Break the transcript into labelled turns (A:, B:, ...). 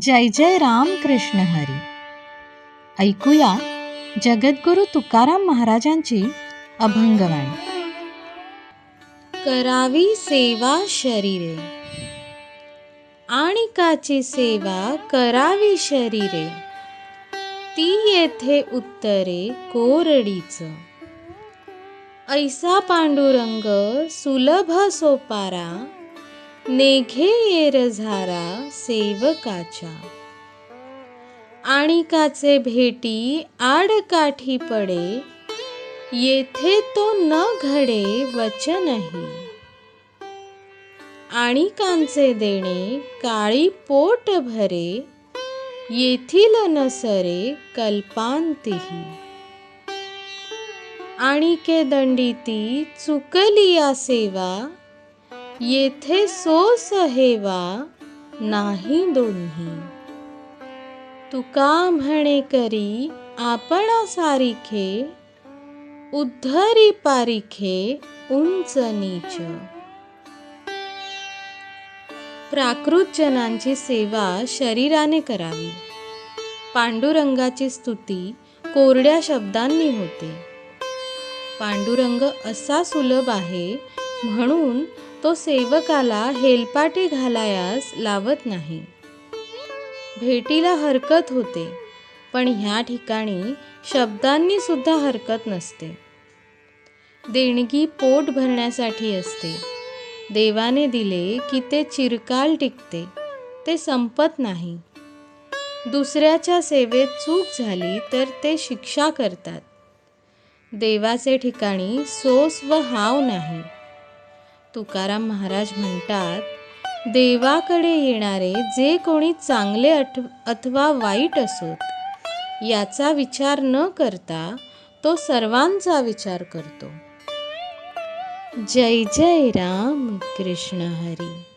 A: जय जय राम कृष्ण हरी. ऐकूया जगद्गुरु तुकाराम महाराजांची अभंगवाणी. करावी सेवा शरीरे, आणिकाची सेवा करावी शरीरे, ती येथे उत्तरे कोरडीच. ऐसा पांडुरंग सुलभ सोपारा, नेघे येरझारा सेवकाच्या. आणिकाचे भेटी आडकाठी पडे, येथे तो न घडे वचनही. आणिकांचे देणे काळी पोट भरे, येथील नसरे कल्पांतीही. आणिके दंडिती चुकलिया सेवा, येथे सोस हेवा नाही दोन्ही. तुका म्हणे करी आपणा सारिखे, उद्धरी पारिखे उंच नीच. प्राकृतजनांची सेवा शरीराने करावी. पांडुरंगाची स्तुती कोरड्या शब्दांनी होते. पांडुरंग असा सुलभ आहे म्हणून तो सेवकाला हेलपाटे घालायास लावत नाही. भेटीला हरकत होते, पण ह्या ठिकाणी शब्दांनी सुद्धा हरकत नसते. देणगी पोट भरण्यासाठी असते. देवाने दिले की ते चिरकाल टिकते, ते संपत नाही. दुसऱ्याच्या सेवेत चूक झाली तर ते शिक्षा करतात. देवाचे ठिकाणी सोस व हाव नाही. तुकाराम महाराज म्हणतात, देवाकडे येणारे जे कोणी चांगले अथवा वाईट असोत, याचा विचार न करता तो सर्वांचा विचार करतो. जय जय राम कृष्ण हरी.